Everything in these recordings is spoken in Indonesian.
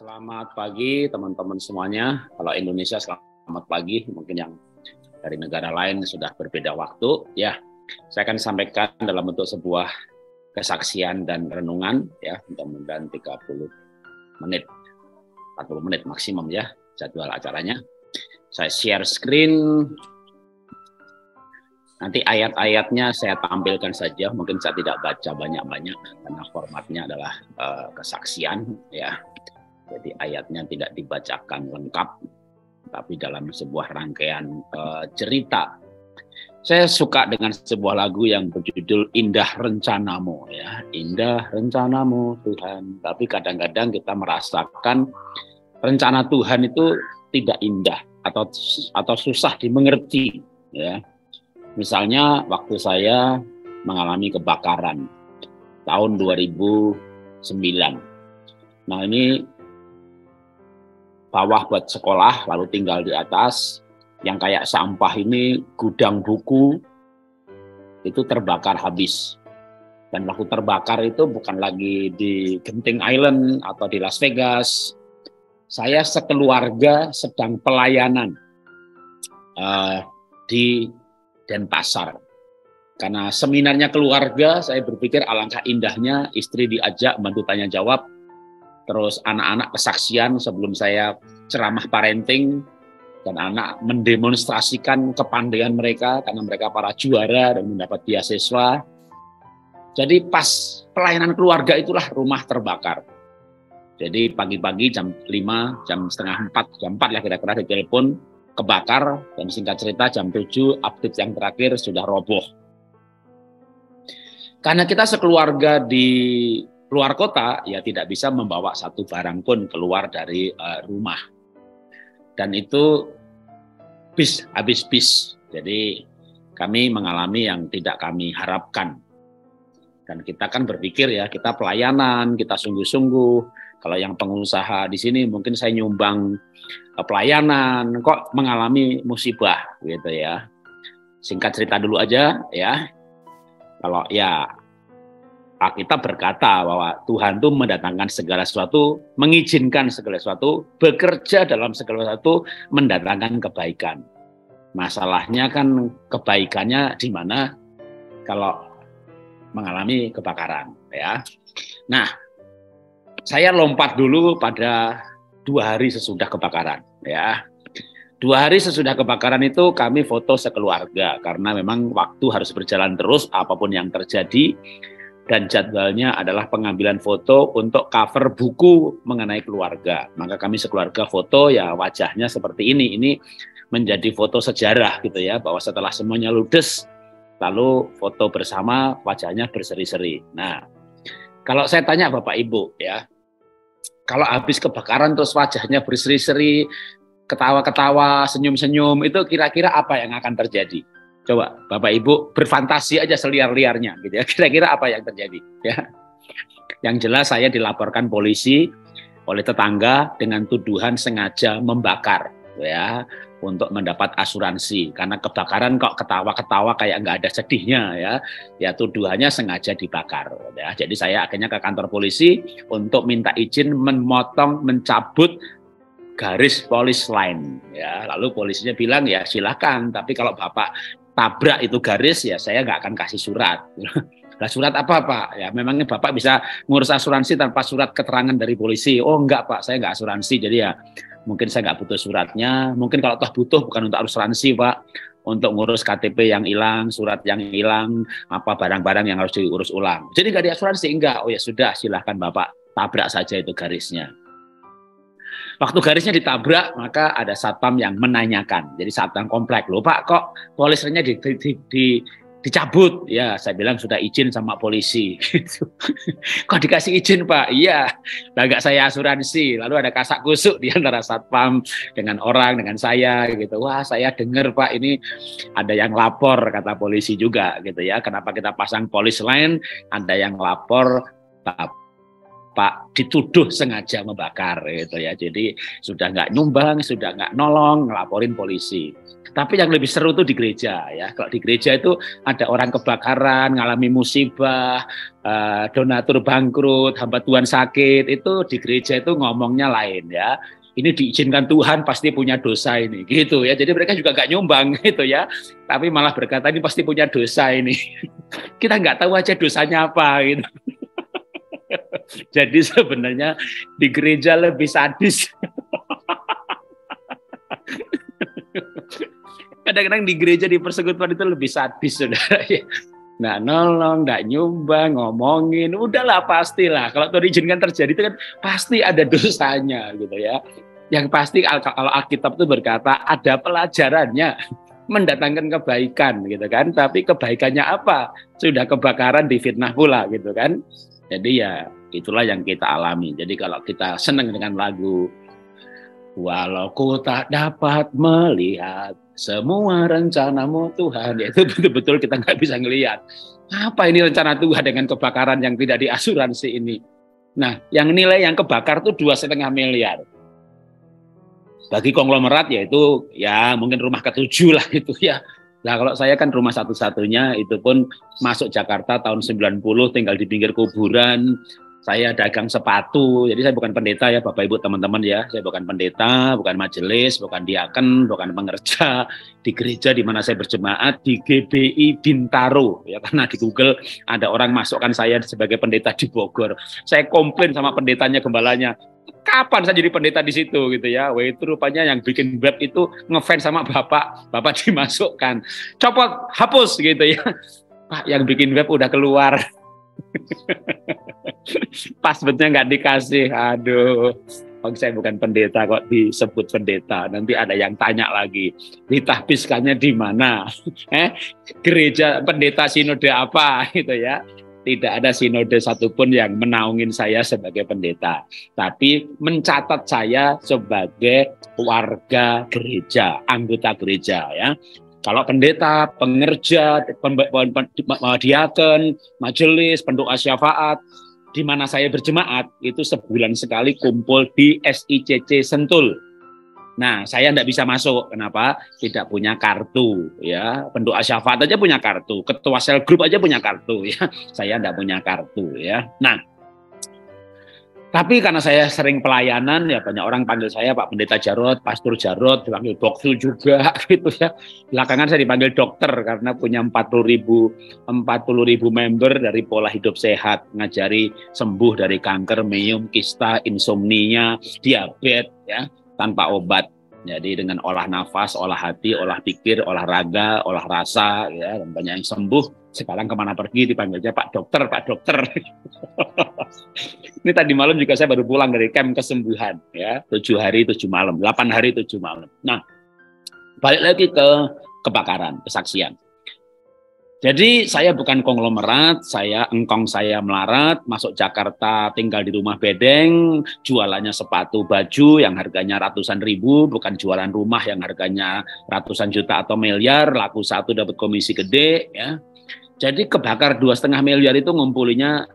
Selamat pagi teman-teman semuanya. Kalau Indonesia selamat pagi, mungkin yang dari negara lain sudah berbeda waktu. Ya, saya akan sampaikan dalam bentuk sebuah kesaksian dan renungan. Ya, mudah-mudahan 30 menit, 40 menit maksimum ya jadwal acaranya. Saya share screen. Nanti ayat-ayatnya saya tampilkan saja. Mungkin saya tidak baca banyak-banyak karena formatnya adalah kesaksian. Ya. Jadi ayatnya tidak dibacakan lengkap, tapi dalam sebuah rangkaian cerita. Saya suka dengan sebuah lagu yang berjudul Indah Rencanamu, ya, Indah Rencanamu Tuhan. Tapi kadang-kadang kita merasakan rencana Tuhan itu tidak indah atau susah dimengerti, ya. Misalnya waktu saya mengalami kebakaran tahun 2009. Nah ini bawah buat sekolah, lalu tinggal di atas. Yang kayak sampah ini, gudang buku, itu terbakar habis. Dan waktu terbakar itu bukan lagi di Genting Island atau di Las Vegas. Saya sekeluarga sedang pelayanan di Denpasar. Karena seminarnya keluarga, saya berpikir alangkah indahnya istri diajak bantu tanya jawab. Terus anak-anak kesaksian sebelum saya ceramah parenting, dan anak mendemonstrasikan kepandaian mereka karena mereka para juara dan mendapat beasiswa. Jadi pas pelayanan keluarga itulah rumah terbakar. Jadi pagi-pagi jam 5, jam setengah 4, jam 4 lah kira-kira ditelepon kebakar, dan singkat cerita jam 7 update yang terakhir sudah roboh. Karena kita sekeluarga di luar kota, ya tidak bisa membawa satu barang pun keluar dari rumah. Dan itu habis bis. Jadi kami mengalami yang tidak kami harapkan. Dan kita kan berpikir ya, kita pelayanan, kita sungguh-sungguh. Kalau yang pengusaha di sini mungkin saya nyumbang pelayanan, kok mengalami musibah gitu ya. Singkat cerita dulu aja ya. Kalau ya Alkitab berkata bahwa Tuhan itu mendatangkan segala sesuatu, mengizinkan segala sesuatu, bekerja dalam segala sesuatu, mendatangkan kebaikan. Masalahnya kan kebaikannya di mana kalau mengalami kebakaran, ya. Nah, saya lompat dulu pada 2 hari sesudah kebakaran, ya. 2 hari sesudah kebakaran itu kami foto sekeluarga karena memang waktu harus berjalan terus apapun yang terjadi. Dan jadwalnya adalah pengambilan foto untuk cover buku mengenai keluarga. Maka kami sekeluarga foto ya wajahnya seperti ini. Ini menjadi foto sejarah gitu ya, bahwa setelah semuanya ludes, lalu foto bersama wajahnya berseri-seri. Nah, kalau saya tanya Bapak Ibu ya, kalau habis kebakaran terus wajahnya berseri-seri, ketawa-ketawa, senyum-senyum, itu kira-kira apa yang akan terjadi? Coba Bapak Ibu berfantasi aja seliar-liarnya gitu ya. Kira-kira apa yang terjadi ya. Yang jelas saya dilaporkan polisi oleh tetangga dengan tuduhan sengaja membakar ya, untuk mendapat asuransi. Karena kebakaran kok ketawa-ketawa kayak nggak ada sedihnya ya. Ya tuduhannya sengaja dibakar ya. Jadi saya akhirnya ke kantor polisi untuk minta izin mencabut garis polis line ya. Lalu polisinya bilang ya silakan, tapi kalau Bapak tabrak itu garis ya saya nggak akan kasih surat. Nah, surat apa Pak? Ya memangnya Bapak bisa ngurus asuransi tanpa surat keterangan dari polisi? Oh enggak Pak, saya nggak asuransi, jadi ya mungkin saya nggak butuh suratnya. Mungkin kalau toh butuh bukan untuk asuransi Pak, untuk ngurus KTP yang hilang, surat yang hilang, apa barang-barang yang harus diurus ulang. Jadi nggak diasuransi, enggak. Oh ya sudah, silahkan Bapak tabrak saja itu garisnya. Waktu garisnya ditabrak, maka ada satpam yang menanyakan. Jadi satpam komplek, loh Pak, kok polisnya dicabut? Ya, saya bilang sudah izin sama polisi. Kok dikasih izin Pak? Iya, nggak saya asuransi. Lalu ada kasak kusuk di antara satpam dengan orang, dengan saya gitu. Wah, saya dengar Pak, ini ada yang lapor, kata polisi juga gitu ya. Kenapa kita pasang polis line? Ada yang lapor Pak dituduh sengaja membakar gitu ya. Jadi sudah nggak nyumbang, sudah nggak nolong, ngelaporin polisi. Tapi yang lebih seru tuh di gereja ya. Kalau di gereja itu ada orang kebakaran, ngalami musibah, donatur bangkrut, hamba Tuhan sakit, itu di gereja itu ngomongnya lain ya. Ini diizinkan Tuhan, pasti punya dosa ini gitu ya. Jadi mereka juga nggak nyumbang gitu ya. Tapi malah berkata ini pasti punya dosa ini. Kita nggak tahu aja dosanya apa gitu. Jadi sebenarnya di gereja lebih sadis. Kadang-kadang di gereja, di persekutuan itu lebih sadis, saudara. Nggak nolong, nggak nyumbang, ngomongin, udahlah pastilah. Kalau Tuhan izinkan terjadi itu kan pasti ada dosanya gitu ya. Yang pasti kalau Alkitab itu berkata ada pelajarannya, mendatangkan kebaikan gitu kan. Tapi kebaikannya apa? Sudah kebakaran, difitnah pula gitu kan. Jadi ya itulah yang kita alami. Jadi kalau kita senang dengan lagu walau ku tak dapat melihat semua rencanamu Tuhan, ya itu betul-betul kita nggak bisa ngelihat. Apa ini rencana Tuhan dengan kebakaran yang tidak diasuransi ini? Nah, yang nilai yang kebakar itu 2,5 miliar. Bagi konglomerat yaitu ya mungkin rumah ke-7 lah itu ya. Nah kalau saya kan rumah satu-satunya itu pun masuk Jakarta tahun 90, tinggal di pinggir kuburan. Saya dagang sepatu, jadi saya bukan pendeta ya Bapak Ibu teman-teman ya. Saya bukan pendeta, bukan majelis, bukan diaken, bukan pengerja di gereja di mana saya berjemaat di GBI Bintaro ya, karena di Google ada orang masukkan saya sebagai pendeta di Bogor. Saya komplain sama pendetanya, gembalanya. Kapan saya jadi pendeta di situ gitu ya? Wah itu rupanya yang bikin web itu ngefans sama bapak dimasukkan, copot, hapus gitu ya. Pak yang bikin web udah keluar, passwordnya nggak dikasih, aduh. Oh, saya bukan pendeta kok disebut pendeta. Nanti ada yang tanya lagi, ditahbiskannya di mana? Gereja pendeta sinode apa gitu ya? Tidak ada sinode satupun yang menaungin saya sebagai pendeta, tapi mencatat saya sebagai warga gereja, anggota gereja ya. Kalau pendeta, pengerja, diaken, majelis, pendoa syafaat, di mana saya berjemaat, itu sebulan sekali kumpul di SICC Sentul. Nah, saya tidak bisa masuk. Kenapa? Tidak punya kartu. Ya, pendoa syafaat aja punya kartu, ketua sel grup aja punya kartu. Ya, saya tidak punya kartu. Ya, nah. Tapi karena saya sering pelayanan, ya banyak orang panggil saya Pak Pendeta Jarot, Pastor Jarot, dipanggil dokter juga, gitu ya. Belakangan saya dipanggil dokter karena punya 40.000 member dari pola hidup sehat, ngajari sembuh dari kanker, meiom, kista, insomnia, diabetes, ya, tanpa obat. Jadi dengan olah nafas, olah hati, olah pikir, olahraga, olah rasa, ya, dan banyak yang sembuh. Sekarang kemana pergi dipanggilnya Pak Dokter, Pak Dokter. Ini tadi malam juga saya baru pulang dari camp kesembuhan, ya, 7 hari 7 malam, 8 hari 7 malam. Nah, balik lagi ke kebakaran, kesaksian. Jadi saya bukan konglomerat, engkong saya melarat, masuk Jakarta tinggal di rumah bedeng, jualannya sepatu baju yang harganya ratusan ribu, bukan jualan rumah yang harganya ratusan juta atau miliar, laku satu dapat komisi gede, ya. Jadi kebakar 2,5 miliar itu ngumpulinya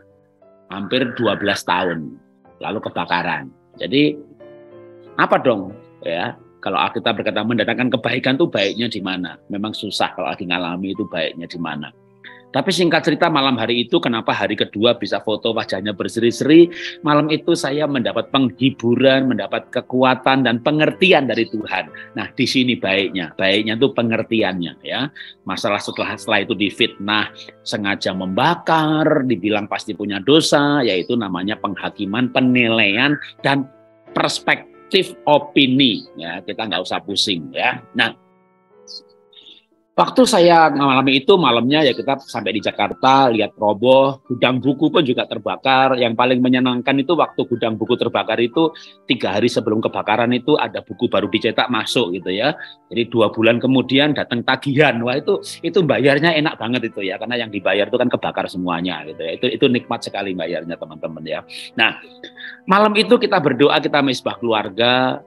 hampir 12 tahun, lalu kebakaran. Jadi apa dong ya? Kalau kita berkata mendatangkan kebaikan itu baiknya di mana? Memang susah kalau lagi ngalami itu baiknya di mana. Tapi singkat cerita malam hari itu kenapa hari kedua bisa foto wajahnya berseri-seri? Malam itu saya mendapat penghiburan, mendapat kekuatan dan pengertian dari Tuhan. Nah di sini baiknya itu pengertiannya ya. Masalah setelah itu difitnah, sengaja membakar, dibilang pasti punya dosa, yaitu namanya penghakiman, penilaian dan perspektif opini. Ya kita nggak usah pusing ya. Nah. Waktu saya mengalami itu malamnya ya kita sampai di Jakarta, lihat roboh, gudang buku pun juga terbakar. Yang paling menyenangkan itu waktu gudang buku terbakar itu 3 hari sebelum kebakaran itu ada buku baru dicetak masuk gitu ya. Jadi 2 bulan kemudian datang tagihan. Wah itu bayarnya enak banget itu ya, karena yang dibayar itu kan kebakar semuanya gitu ya. Itu nikmat sekali bayarnya teman-teman ya. Nah malam itu kita berdoa, kita misbah keluarga,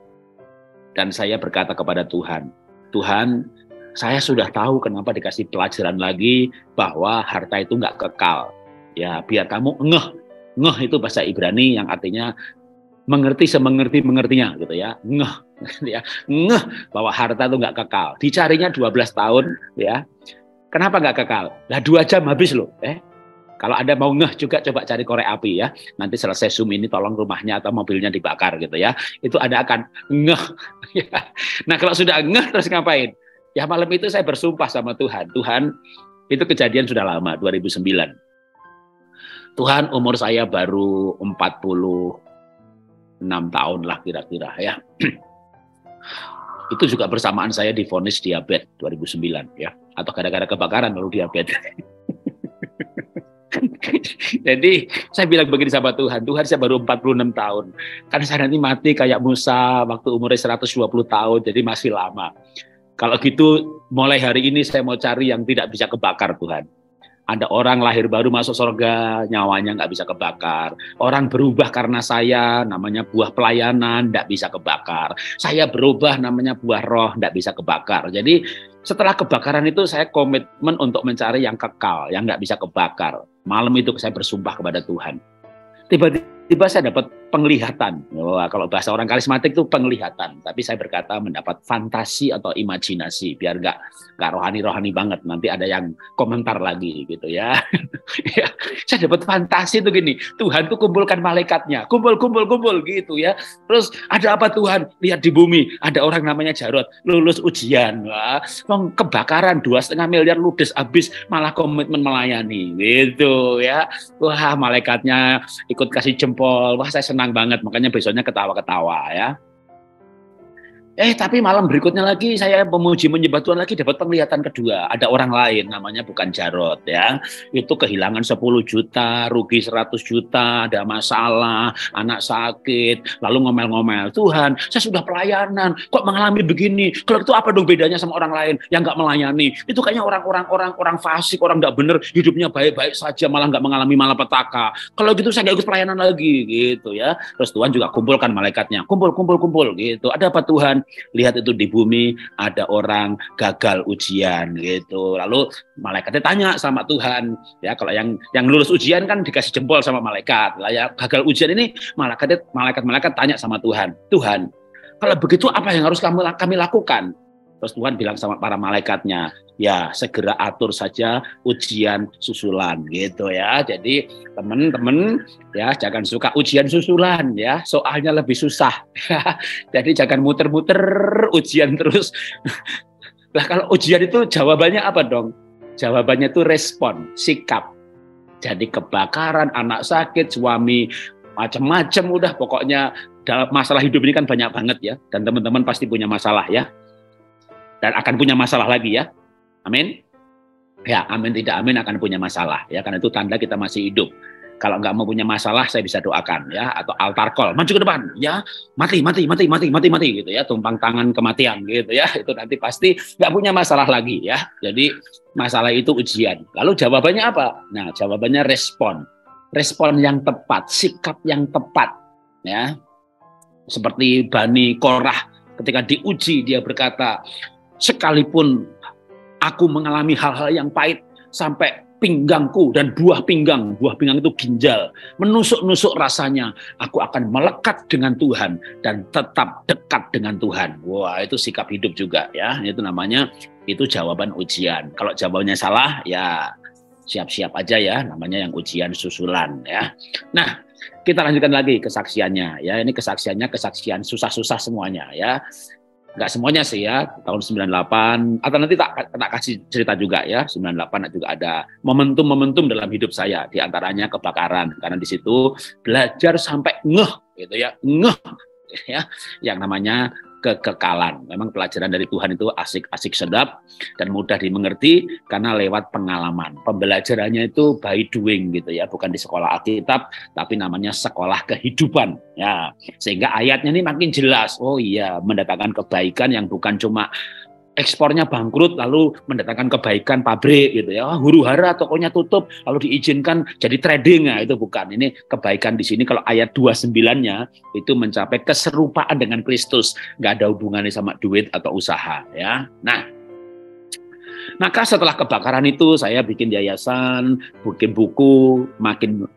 dan saya berkata kepada Tuhan, Tuhan, saya sudah tahu kenapa dikasih pelajaran lagi bahwa harta itu nggak kekal. Ya biar kamu ngeh Ngeh itu bahasa Ibrani yang artinya mengerti semengerti-mengertinya gitu ya. Ngeh ya. Ngeh bahwa harta itu nggak kekal. Dicarinya 12 tahun ya. Kenapa nggak kekal? Lah 2 jam habis loh. Kalau Anda mau ngeh juga coba cari korek api ya. Nanti selesai Zoom ini tolong rumahnya atau mobilnya dibakar gitu ya. Itu Anda akan ngeh. Nah kalau sudah ngeh terus ngapain? Ya malam itu saya bersumpah sama Tuhan. Tuhan, itu kejadian sudah lama, 2009. Tuhan, umur saya baru 46 tahun lah kira-kira ya. Itu juga bersamaan saya divonis diabetes 2009 ya. Atau gara-gara kebakaran lalu diabetes. Jadi saya bilang begini sama Tuhan, Tuhan saya baru 46 tahun. Kan saya nanti mati kayak Musa waktu umurnya 120 tahun, jadi masih lama. Kalau gitu mulai hari ini saya mau cari yang tidak bisa kebakar Tuhan. Ada orang lahir baru masuk surga, nyawanya nggak bisa kebakar. Orang berubah karena saya, namanya buah pelayanan, nggak bisa kebakar. Saya berubah, namanya buah roh, nggak bisa kebakar. Jadi setelah kebakaran itu saya komitmen untuk mencari yang kekal, yang nggak bisa kebakar. Malam itu saya bersumpah kepada Tuhan. Tiba-tiba saya dapat penglihatan. Wah, kalau bahasa orang karismatik itu penglihatan. Tapi saya berkata mendapat fantasi atau imajinasi. Biar nggak rohani-rohani banget. Nanti ada yang komentar lagi gitu ya. Ya, saya dapat fantasi itu gini. Tuhan tuh kumpulkan malaikatnya. Kumpul gitu ya. Terus ada apa Tuhan? Lihat di bumi. Ada orang namanya Jarod. Lulus ujian. Wah, kebakaran 2,5 miliar ludes habis. Malah komitmen melayani. Gitu ya. Wah, malaikatnya ikut kasih jempol. Wah, saya senang banget. Makanya besoknya ketawa-ketawa ya. Tapi malam berikutnya lagi saya memuji menyembah Tuhan lagi dapat penglihatan kedua. Ada orang lain namanya bukan Jarod ya. Itu kehilangan 10 juta, rugi 100 juta, ada masalah, anak sakit, lalu ngomel-ngomel. Tuhan, saya sudah pelayanan, kok mengalami begini? Kalau itu apa dong bedanya sama orang lain yang nggak melayani? Itu kayaknya orang fasik, orang nggak bener, hidupnya baik-baik saja, malah nggak mengalami malapetaka. Kalau gitu saya nggak ikut pelayanan lagi gitu ya. Terus Tuhan juga kumpulkan malaikatnya, kumpul gitu. Ada apa Tuhan? Lihat itu di bumi ada orang gagal ujian gitu. Lalu malaikatnya tanya sama Tuhan, ya kalau yang lulus ujian kan dikasih jempol sama malaikat. Lah ya gagal ujian ini malaikat tanya sama Tuhan, Tuhan, kalau begitu apa yang harus kami lakukan? Terus Tuhan bilang sama para malaikatnya, ya segera atur saja ujian susulan gitu ya. Jadi teman-teman ya jangan suka ujian susulan ya, soalnya lebih susah. Jadi jangan muter-muter ujian terus. Lah kalau ujian itu jawabannya apa dong? Jawabannya itu respon, sikap. Jadi kebakaran, anak sakit, suami macam-macam udah pokoknya dalam masalah hidup ini kan banyak banget ya. Dan teman-teman pasti punya masalah ya. Dan akan punya masalah lagi ya. Amin. Ya, amin tidak amin akan punya masalah ya, karena itu tanda kita masih hidup. Kalau nggak mau punya masalah saya bisa doakan ya, atau altar call, maju ke depan ya, mati gitu ya, tumpang tangan kematian gitu ya. Itu nanti pasti nggak punya masalah lagi ya. Jadi masalah itu ujian. Lalu jawabannya apa? Nah, jawabannya respon. Respon yang tepat, sikap yang tepat ya. Seperti Bani Korah ketika diuji dia berkata, sekalipun aku mengalami hal-hal yang pahit sampai pinggangku dan buah pinggang itu ginjal, menusuk-nusuk rasanya, aku akan melekat dengan Tuhan dan tetap dekat dengan Tuhan. Wah, itu sikap hidup juga ya. Itu namanya, itu jawaban ujian. Kalau jawabannya salah ya siap-siap aja ya, namanya yang ujian susulan ya. Nah, kita lanjutkan lagi kesaksiannya ya. Ini kesaksian susah-susah semuanya ya. Nggak semuanya sih ya, tahun 98, atau nanti tak kasih cerita juga ya, 98 juga ada momentum-momentum dalam hidup saya, diantaranya kebakaran, karena di situ belajar sampai ngeh gitu ya, ngeh ya, yang namanya kekekalan. Memang pelajaran dari Tuhan itu asik-asik sedap dan mudah dimengerti karena lewat pengalaman. Pembelajarannya itu by doing gitu ya, bukan di sekolah Alkitab, tapi namanya sekolah kehidupan ya. Sehingga ayatnya ini makin jelas. Oh iya, mendatangkan kebaikan yang bukan cuma ekspornya bangkrut lalu mendatangkan kebaikan pabrik gitu ya, huru-hara tokonya tutup lalu diizinkan jadi trading. Nah, itu bukan. Ini kebaikan di sini kalau ayat 29-nya itu mencapai keserupaan dengan Kristus, nggak ada hubungannya sama duit atau usaha ya. Nah, maka setelah kebakaran itu saya bikin yayasan, bikin buku, makin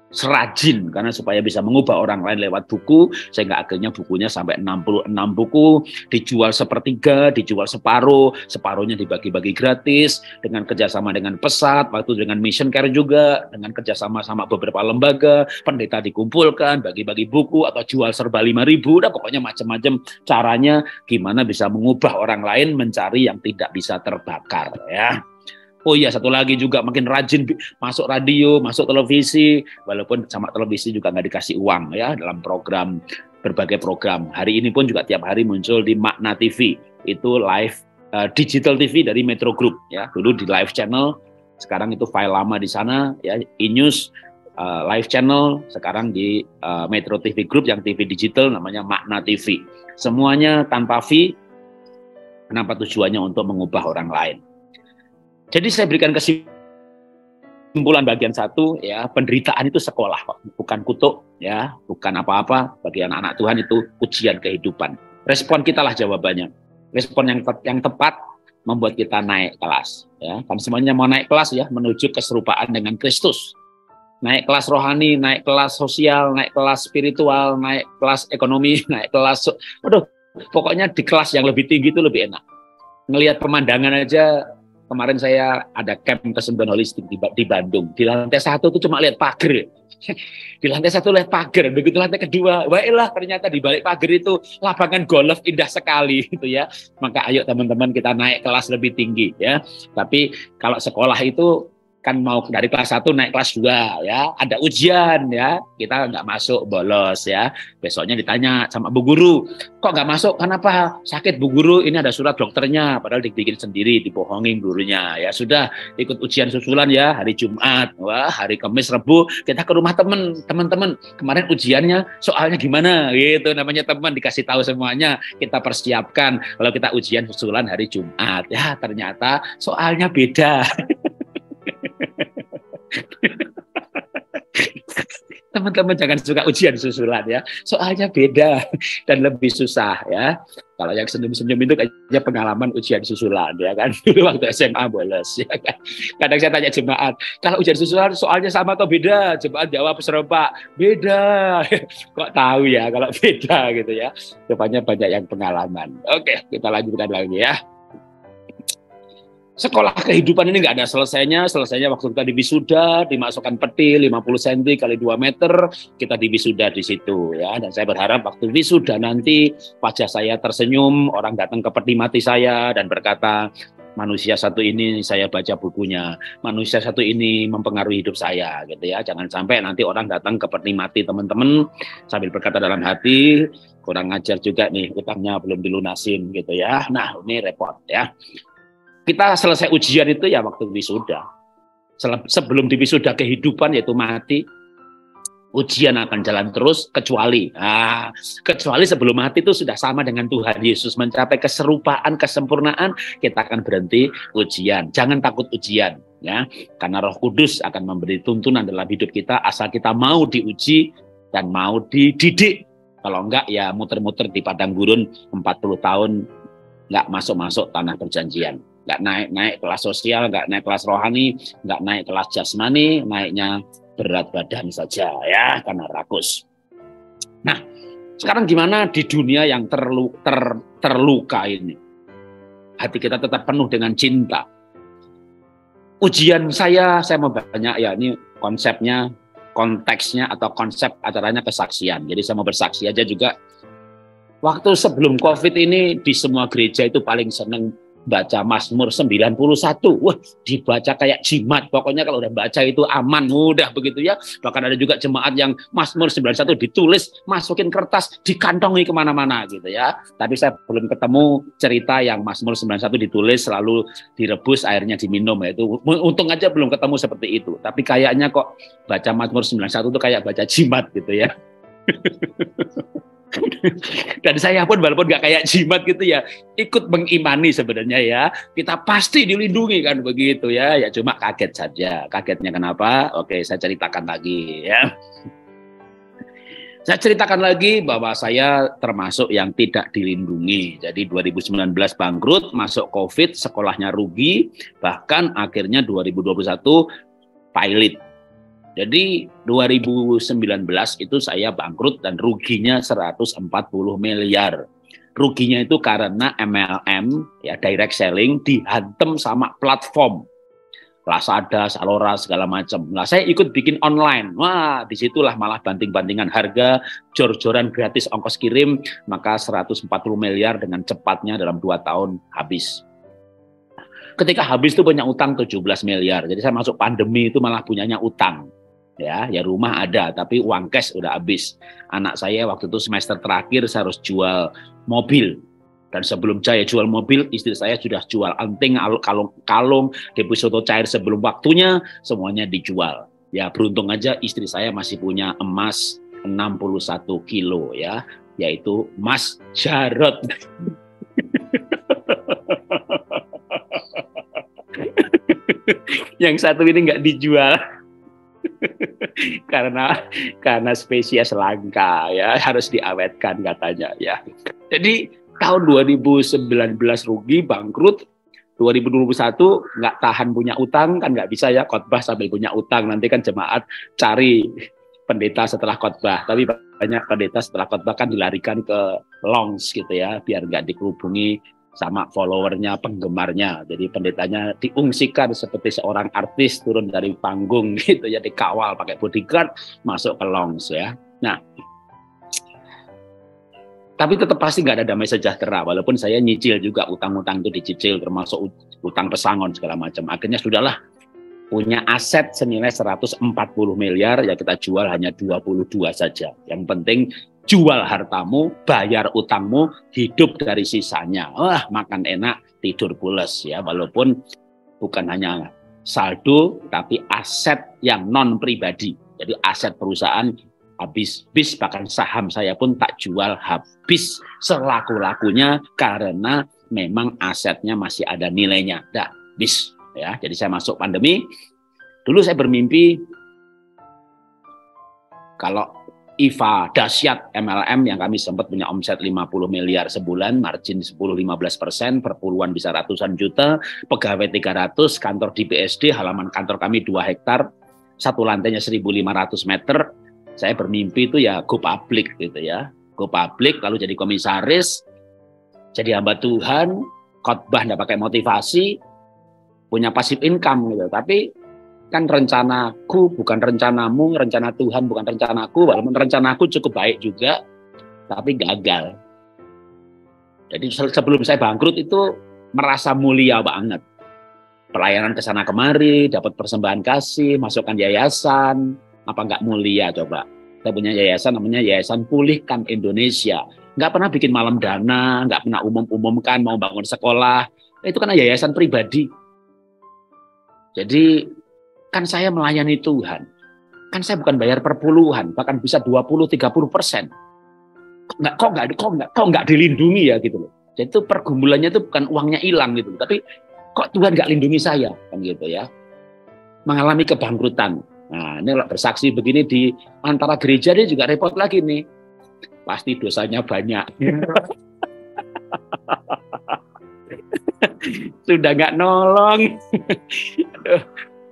serajin karena supaya bisa mengubah orang lain lewat buku, sehingga akhirnya bukunya sampai 66 buku, dijual sepertiga, dijual separuh, separuhnya dibagi-bagi gratis, dengan kerjasama dengan Pesat, waktu dengan Mission Care juga, dengan kerjasama sama beberapa lembaga, pendeta dikumpulkan, bagi-bagi buku atau jual serba 5.000, udah pokoknya macam-macam caranya gimana bisa mengubah orang lain mencari yang tidak bisa terbakar ya. Oh iya, satu lagi juga makin rajin masuk radio, masuk televisi, walaupun sama televisi juga nggak dikasih uang ya dalam program, berbagai program. Hari ini pun juga tiap hari muncul di Makna TV, itu live digital TV dari Metro Group ya. Dulu di live channel, sekarang itu file lama di sana ya, e-news live channel, sekarang di Metro TV Group yang TV digital namanya Makna TV. Semuanya tanpa fee. Kenapa? Tujuannya untuk mengubah orang lain. Jadi saya berikan kesimpulan bagian satu ya, penderitaan itu sekolah, bukan kutuk ya, bukan apa-apa. Bagi anak-anak Tuhan itu ujian kehidupan. Respon kita lah jawabannya. Respon yang tepat membuat kita naik kelas ya. Kan semuanya mau naik kelas ya, menuju keserupaan dengan Kristus. Naik kelas rohani, naik kelas sosial, naik kelas spiritual, naik kelas ekonomi, naik kelas pokoknya di kelas yang lebih tinggi itu lebih enak. Ngelihat pemandangan aja. Kemarin saya ada camp kesembuhan holistik di Bandung. Di lantai 1 itu cuma lihat pagar. Di lantai 1 lihat pagar. Begitu lantai kedua, wailah ternyata di balik pagar itu lapangan golf indah sekali gitu ya. Maka ayo teman-teman kita naik kelas lebih tinggi ya. Tapi kalau sekolah itu kan mau dari kelas 1 naik kelas 2 ya, ada ujian ya, kita nggak masuk, bolos ya. Besoknya ditanya sama bu guru, kok nggak masuk, kenapa? Sakit bu guru, ini ada surat dokternya, padahal dibikin sendiri, dibohongin gurunya. Ya sudah, ikut ujian susulan ya, hari Jumat, wah hari Kamis, Rebu, kita ke rumah teman-teman, kemarin ujiannya soalnya gimana, gitu namanya teman, dikasih tahu semuanya, kita persiapkan, kalau kita ujian susulan hari Jumat, ya ternyata soalnya beda. Teman-teman jangan suka ujian susulan ya, soalnya beda dan lebih susah ya. Kalau yang senyum-senyum itu kayaknya pengalaman ujian susulan ya kan, dulu waktu SMA bolos ya kan. Kadang saya tanya jemaat, kalau ujian susulan soalnya sama atau beda? Jemaat jawab serempak, beda. Kok tahu ya kalau beda gitu ya. Rupanya banyak yang pengalaman. Oke, kita lanjutkan lagi ya. Sekolah kehidupan ini nggak ada selesainya waktu kita di wisuda, dimasukkan peti 50 cm kali 2 meter, kita di wisuda di situ ya. Dan saya berharap waktu wisuda nanti wajah saya tersenyum, orang datang ke peti mati saya dan berkata, manusia satu ini saya baca bukunya, manusia satu ini mempengaruhi hidup saya gitu ya. Jangan sampai nanti orang datang ke peti mati teman-teman sambil berkata dalam hati, kurang ajar juga nih, utangnya belum dilunasin gitu ya. Nah, ini repot ya. Kita selesai ujian itu ya waktu wisuda. Sebelum di wisuda kehidupan yaitu mati, ujian akan jalan terus kecuali sebelum mati itu sudah sama dengan Tuhan Yesus, mencapai keserupaan, kesempurnaan, kita akan berhenti ujian. Jangan takut ujian ya, karena Roh Kudus akan memberi tuntunan dalam hidup kita asal kita mau diuji dan mau dididik. Kalau enggak ya muter-muter di padang gurun 40 tahun enggak masuk-masuk tanah perjanjian. Nggak naik kelas sosial, nggak naik kelas rohani, nggak naik kelas jasmani, naiknya berat badan saja ya, karena rakus. Nah, sekarang gimana di dunia yang terluka ini? Hati kita tetap penuh dengan cinta. Ujian saya mau banyak ya, ini konsepnya, konteksnya atau konsep acaranya kesaksian. Jadi saya mau bersaksi aja juga. Waktu sebelum COVID ini di semua gereja itu paling seneng baca Mazmur 91. Wah, dibaca kayak jimat. Pokoknya kalau udah baca itu aman, mudah begitu ya. Bahkan ada juga jemaat yang Mazmur 91 ditulis, masukin kertas, dikantongi kemana-mana gitu ya. Tapi saya belum ketemu cerita yang Mazmur 91 ditulis lalu direbus airnya diminum. Itu untung aja belum ketemu seperti itu. Tapi kayaknya kok baca Mazmur 91 itu kayak baca jimat gitu ya. Dan saya pun walaupun nggak kayak jimat gitu ya, ikut mengimani sebenarnya ya, kita pasti dilindungi kan begitu ya. Ya cuma kaget saja. Kagetnya kenapa? Oke, saya ceritakan lagi ya. Saya ceritakan lagi bahwa saya termasuk yang tidak dilindungi. Jadi 2019 bangkrut, masuk COVID, sekolahnya rugi, bahkan akhirnya 2021 pilot. Jadi 2019 itu saya bangkrut dan ruginya 140 miliar. Ruginya itu karena MLM, ya direct selling, dihantam sama platform. Lazada, Zalora, segala macam. Nah, saya ikut bikin online. Wah, disitulah malah banting-bantingan harga, jor-joran gratis ongkos kirim, maka 140 miliar dengan cepatnya dalam 2 tahun habis. Ketika habis itu punya utang 17 miliar. Jadi saya masuk pandemi itu malah punyanya utang. Ya rumah ada, tapi uang cash udah habis. Anak saya waktu itu semester terakhir saya harus jual mobil. Dan sebelum saya jual mobil, istri saya sudah jual anting, kalung, deposito cair sebelum waktunya, semuanya dijual. Ya beruntung aja istri saya masih punya emas 61 kilo ya, yaitu Mas Jarot. Yang satu ini nggak dijual. karena spesies langka ya, harus diawetkan katanya ya. Jadi tahun 2019 rugi, bangkrut. 2021 nggak tahan punya utang, kan nggak bisa ya khotbah sambil punya utang. Nanti kan jemaat cari pendeta setelah khotbah. Tapi banyak pendeta setelah khotbah kan dilarikan ke lounge gitu ya, biar nggak dikerubungi sama followernya, penggemarnya. Jadi pendetanya diungsikan seperti seorang artis turun dari panggung gitu ya, dikawal pakai bodyguard masuk ke lounge ya. Nah, tapi tetap pasti nggak ada damai sejahtera, walaupun saya nyicil juga utang-utang itu dicicil, termasuk utang pesangon segala macam. Akhirnya sudahlah, punya aset senilai 140 miliar, ya kita jual hanya 22 saja. Yang penting jual hartamu, bayar utangmu, hidup dari sisanya. Wah, makan enak, tidur pules ya, walaupun bukan hanya saldo, tapi aset yang non pribadi. Jadi aset perusahaan habis, bahkan saham saya pun tak jual habis selaku-lakunya karena memang asetnya masih ada nilainya. Dah, bis ya. Jadi saya masuk pandemi. Dulu saya bermimpi kalau IFA dahsyat MLM yang kami sempat punya omset 50 miliar sebulan, margin 10-15%, perpuluhan bisa ratusan juta, pegawai 300, kantor di BSD, halaman kantor kami 2 hektar, satu lantainya 1.500 meter. Saya bermimpi itu ya go public gitu ya. Go public lalu jadi komisaris, jadi hamba Tuhan, khotbah nggak pakai motivasi, punya passive income gitu. Tapi kan rencanaku bukan rencanamu, rencana Tuhan bukan rencanaku, walaupun rencanaku cukup baik juga, tapi gagal. Jadi sebelum saya bangkrut itu merasa mulia banget. Pelayanan ke sana kemari, dapat persembahan kasih, masukkan yayasan, apa nggak mulia coba? Saya punya yayasan namanya Yayasan Pulihkan Indonesia. Nggak pernah bikin malam dana, nggak pernah umumkan mau bangun sekolah. Itu kan yayasan pribadi. Jadi kan saya melayani Tuhan. Kan saya bukan bayar perpuluhan, bahkan bisa 20-30%. Kok nggak dilindungi ya gitu loh. Jadi itu pergumulannya itu bukan uangnya hilang gitu, tapi kok Tuhan nggak lindungi saya kan gitu ya. Mengalami kebangkrutan. Nah, ini bersaksi begini di antara gereja dia juga repot lagi nih. Pasti dosanya banyak. Sudah nggak nolong. Aduh.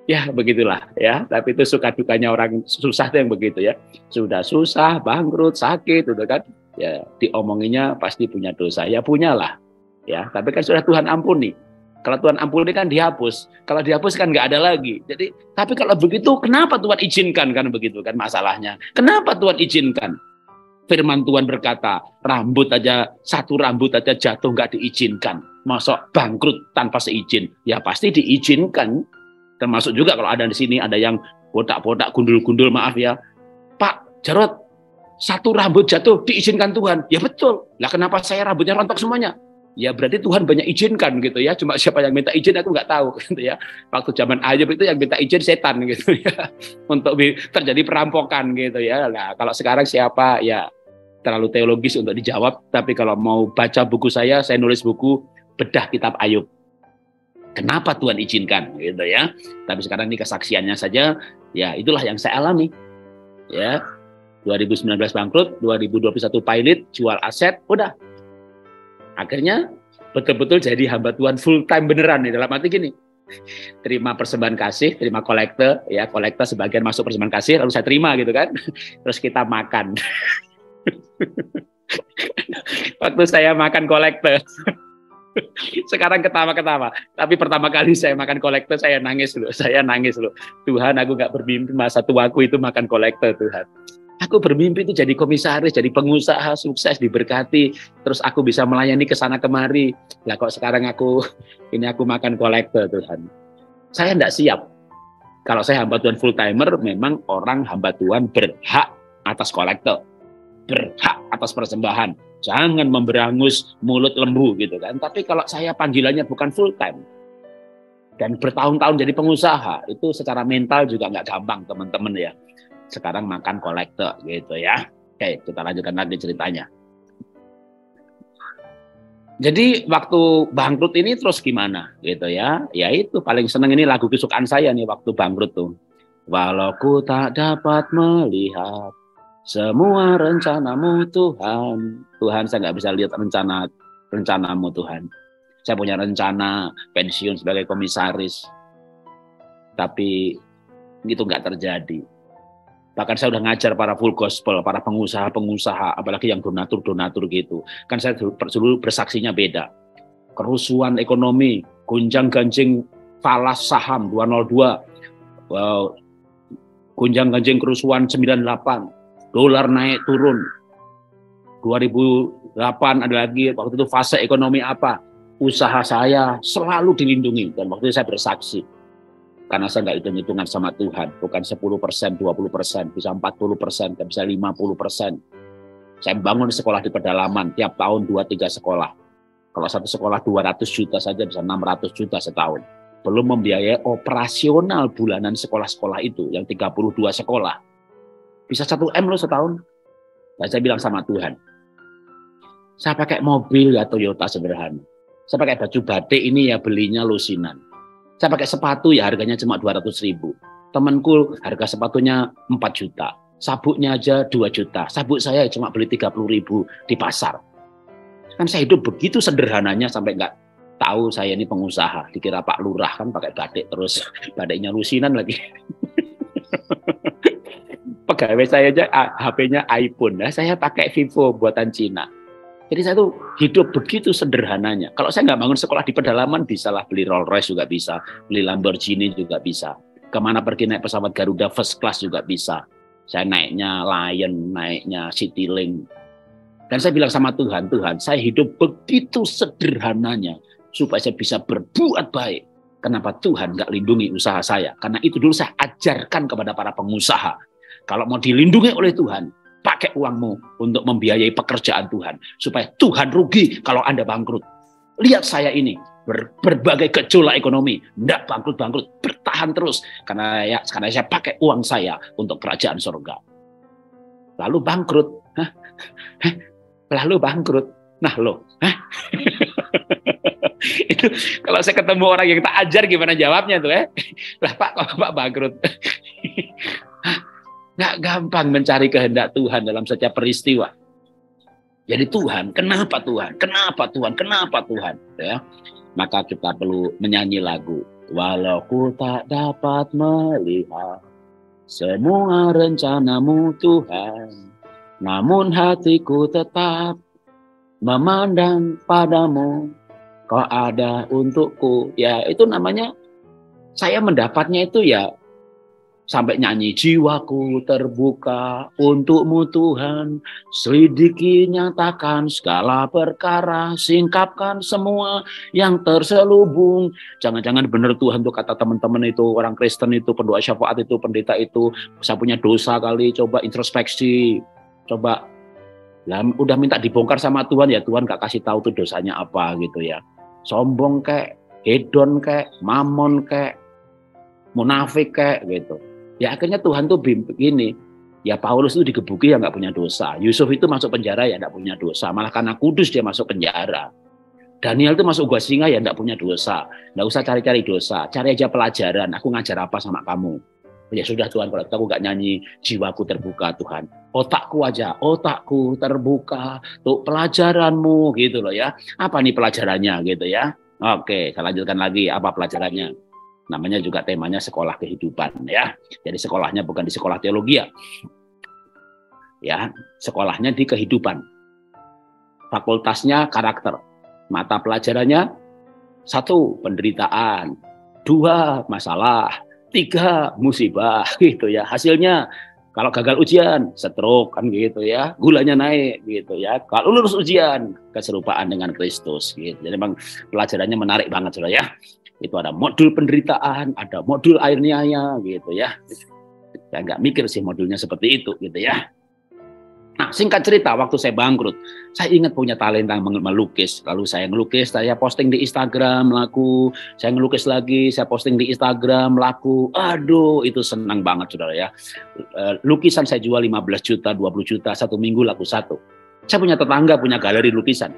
Ya begitulah ya. Tapi itu suka dukanya orang susah tuh yang begitu ya. Sudah susah, bangkrut, sakit, udah kan. Ya diomonginya pasti punya dosa. Ya punyalah. Ya. Tapi kan sudah Tuhan ampuni. Kalau Tuhan ampuni kan dihapus. Kalau dihapus kan nggak ada lagi. Jadi, tapi kalau begitu, kenapa Tuhan izinkan kan begitu kan masalahnya? Kenapa Tuhan izinkan? Firman Tuhan berkata, satu rambut aja jatuh nggak diizinkan. Masuk bangkrut tanpa seizin? Ya pasti diizinkan. Termasuk juga kalau ada di sini ada yang botak-botak, gundul-gundul, maaf ya, Pak Jarot, satu rambut jatuh diizinkan Tuhan. Ya betul. Lah kenapa saya rambutnya rontok semuanya? Ya berarti Tuhan banyak izinkan gitu ya. Cuma siapa yang minta izin aku nggak tahu gitu ya. Waktu zaman Ayub itu yang minta izin setan gitu ya. Untuk terjadi perampokan gitu ya. Nah kalau sekarang siapa ya terlalu teologis untuk dijawab. Tapi kalau mau baca buku saya nulis buku Bedah Kitab Ayub. Kenapa Tuhan izinkan gitu ya. Tapi sekarang ini kesaksiannya saja. Ya itulah yang saya alami. Ya 2019 bangkrut, 2021 pilot, jual aset, udah. Akhirnya betul-betul jadi hamba Tuhan full time beneran nih, dalam arti gini. terima persembahan kasih, terima kolekte, ya kolekte sebagian masuk persembahan kasih, lalu saya terima gitu kan, terus kita makan. Waktu saya makan kolekte, sekarang ketawa-ketawa, tapi pertama kali saya makan kolekte saya nangis loh, Tuhan, aku nggak bermimpi masa tuaku itu makan kolekte, Tuhan. Aku bermimpi itu jadi komisaris, jadi pengusaha sukses, diberkati, terus aku bisa melayani ke sana kemari. Lah kok sekarang aku makan kolektor, Tuhan. Saya enggak siap. Kalau saya hamba Tuhan full timer, memang orang hamba Tuhan berhak atas kolektor, berhak atas persembahan. Jangan memberangus mulut lembu gitu kan. Tapi kalau saya panggilannya bukan full time dan bertahun-tahun jadi pengusaha, itu secara mental juga nggak gampang, teman-teman ya. Sekarang makan kolektor gitu ya. Oke, kita lanjutkan lagi ceritanya. Jadi waktu bangkrut ini terus gimana gitu ya? Ya itu paling seneng ini lagu kesukaan saya nih waktu bangkrut tuh. Walau ku tak dapat melihat semua rencanamu Tuhan. Tuhan, saya nggak bisa lihat rencanamu Tuhan. Saya punya rencana pensiun sebagai komisaris. Tapi itu nggak terjadi. Bahkan saya udah ngajar para full gospel, para pengusaha-pengusaha, apalagi yang donatur-donatur gitu. Kan saya dulu bersaksinya beda. Kerusuhan ekonomi, gonjang-ganjing falas saham 202, gonjang-ganjing kerusuhan 98, dolar naik turun. 2008 ada lagi, waktu itu fase ekonomi apa. Usaha saya selalu dilindungi, dan waktu itu saya bersaksi. Karena saya nggak hitung-hitungan sama Tuhan, bukan 10%, 20%, bisa 40%, bisa 50%. Saya bangun sekolah di pedalaman, tiap tahun 2-3 sekolah. Kalau satu sekolah 200 juta saja bisa 600 juta setahun. Belum membiayai operasional bulanan sekolah-sekolah itu, yang 32 sekolah. Bisa 1 M loh setahun. Dan saya bilang sama Tuhan, saya pakai mobil ya Toyota sederhana. Saya pakai baju batik ini ya belinya lusinan. Saya pakai sepatu ya harganya cuma 200.000. Temanku harga sepatunya 4 juta. Sabuknya aja 2 juta. Sabuk saya cuma beli 30.000 di pasar. Kan saya hidup begitu sederhananya sampai nggak tahu saya ini pengusaha. Dikira Pak Lurah kan pakai batik terus. Batiknya lusinan lagi. Pegawai saya aja HP-nya iPhone. Nah, saya pakai Vivo buatan Cina. Jadi saya tuh hidup begitu sederhananya. Kalau saya nggak bangun sekolah di pedalaman, bisalah beli Rolls Royce juga bisa, beli Lamborghini juga bisa. Kemana pergi naik pesawat Garuda first class juga bisa. Saya naiknya Lion, naiknya Citylink. Dan saya bilang sama Tuhan, Tuhan, saya hidup begitu sederhananya supaya saya bisa berbuat baik. Kenapa Tuhan nggak lindungi usaha saya? Karena itu dulu saya ajarkan kepada para pengusaha. Kalau mau dilindungi oleh Tuhan, pakai uangmu untuk membiayai pekerjaan Tuhan. Supaya Tuhan rugi kalau Anda bangkrut. Lihat saya ini, berbagai gejolak ekonomi. Tidak bangkrut-bangkrut, bertahan terus. Karena saya pakai uang saya untuk kerajaan surga. Lalu bangkrut. Lalu bangkrut. Nah loh. Itu kalau saya ketemu orang yang tak ajar gimana jawabnya tuh ya. Lah Pak, kok Pak bangkrut? Nggak gampang mencari kehendak Tuhan dalam setiap peristiwa. Jadi Tuhan, kenapa Tuhan? Kenapa Tuhan? Kenapa Tuhan? Ya, maka kita perlu menyanyi lagu. Walau ku tak dapat melihat semua rencanamu Tuhan, namun hatiku tetap memandang padamu. Kau ada untukku. Ya itu namanya saya mendapatnya itu ya. Sampai nyanyi, jiwaku terbuka untukmu Tuhan, selidiki nyatakan segala perkara, singkapkan semua yang terselubung. Jangan-jangan benar Tuhan tuh kata teman-teman itu, orang Kristen itu, pendoa syafaat itu, pendeta itu, saya punya dosa kali, coba introspeksi, coba. Lah, udah minta dibongkar sama Tuhan, ya Tuhan gak kasih tahu tuh dosanya apa gitu ya. Sombong kek, hedon kek, mamon kek, munafik kek gitu. Ya akhirnya Tuhan tuh begini, ya Paulus itu digebuki ya nggak punya dosa. Yusuf itu masuk penjara ya nggak punya dosa. Malah karena kudus dia masuk penjara. Daniel itu masuk gua singa ya nggak punya dosa. Nggak usah cari-cari dosa, cari aja pelajaran. Aku ngajar apa sama kamu? Ya sudah Tuhan, kalau aku nggak nyanyi jiwaku terbuka Tuhan. Otakku aja, otakku terbuka untuk pelajaranmu gitu loh ya. Apa nih pelajarannya gitu ya? Oke, saya lanjutkan lagi apa pelajarannya. Namanya juga temanya sekolah kehidupan ya. Jadi sekolahnya bukan di sekolah teologi ya, sekolahnya di kehidupan. Fakultasnya karakter. Mata pelajarannya 1 penderitaan, 2 masalah, 3 musibah gitu ya. Hasilnya kalau gagal ujian, stroke kan gitu ya, gulanya naik gitu ya. Kalau lulus ujian, keserupaan dengan Kristus gitu. Jadi memang pelajarannya menarik banget Saudara ya. Itu ada modul penderitaan, ada modul airnianya gitu ya. Saya nggak mikir sih modulnya seperti itu gitu ya. Nah, singkat cerita, waktu saya bangkrut, saya ingat punya talenta melukis. Lalu saya ngelukis, saya posting di Instagram, laku. Saya ngelukis lagi, saya posting di Instagram, laku. Aduh, itu senang banget, Saudara ya. Lukisan saya jual 15 juta, 20 juta, 1 minggu laku 1. Saya punya tetangga, punya galeri lukisan.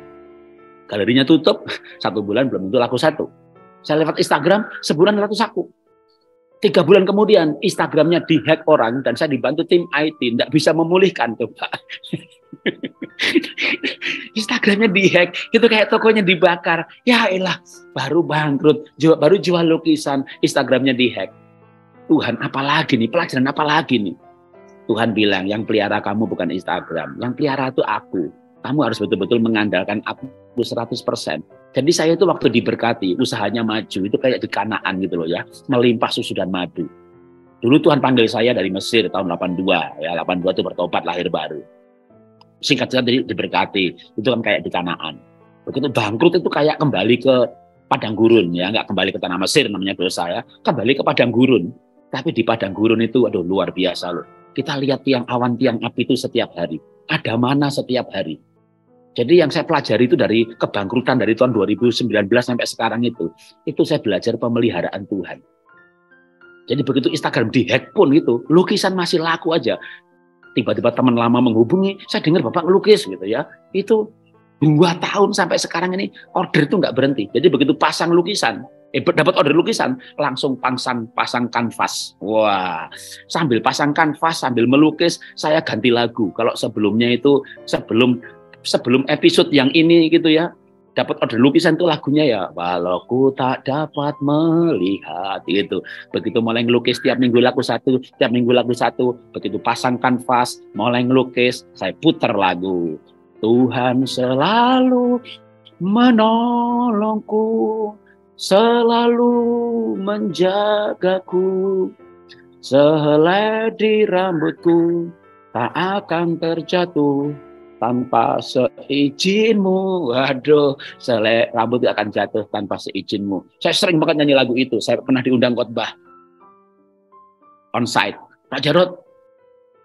Galerinya tutup, 1 bulan belum tentu laku 1. Saya lewat Instagram, sebulan laku 1. 3 bulan kemudian Instagramnya dihack orang dan saya dibantu tim IT, tidak bisa memulihkan tuh Pak. Instagramnya dihack, itu kayak tokonya dibakar. Ya elah, baru bangkrut, baru jual lukisan, Instagramnya dihack. Tuhan, apalagi nih, pelajaran apa lagi nih? Tuhan bilang, yang pelihara kamu bukan Instagram, yang pelihara itu aku. Kamu harus betul-betul mengandalkan aku 100%. Jadi saya itu waktu diberkati, usahanya maju, itu kayak di Kanaan gitu loh ya, melimpah susu dan madu. Dulu Tuhan panggil saya dari Mesir tahun 82, ya 82 itu bertobat lahir baru. Singkat cerita diberkati, itu kan kayak di Kanaan. Begitu bangkrut itu kayak kembali ke padang gurun ya, nggak kembali ke tanah Mesir namanya dosa ya, kembali ke padang gurun. Tapi di padang gurun itu aduh luar biasa loh. Kita lihat tiang awan, tiang api itu setiap hari. Ada mana setiap hari. Jadi yang saya pelajari itu dari kebangkrutan dari tahun 2019 sampai sekarang itu saya belajar pemeliharaan Tuhan. Jadi begitu Instagram dihack pun itu, lukisan masih laku aja. Tiba-tiba teman lama menghubungi, saya dengar Bapak ngelukis gitu ya. Itu 2 tahun sampai sekarang ini order itu nggak berhenti. Jadi begitu pasang lukisan, dapat order lukisan, langsung pasang kanvas. Wah, sambil pasang kanvas, sambil melukis, saya ganti lagu. Kalau sebelumnya itu, sebelum episode yang ini gitu ya, dapat order lukisan itu lagunya ya, walau ku tak dapat melihat gitu. Begitu mulai ngelukis tiap minggu lagu 1, tiap minggu lagu 1, begitu pasang kanvas, mulai ngelukis, saya putar lagu. Tuhan selalu menolongku, selalu menjagaku, sehelai di rambutku tak akan terjatuh tanpa seizinku. Waduh, selai rambut akan jatuh tanpa seizinmu. Saya sering banget nyanyi lagu itu. Saya pernah diundang khotbah on-site. Pak Jarod,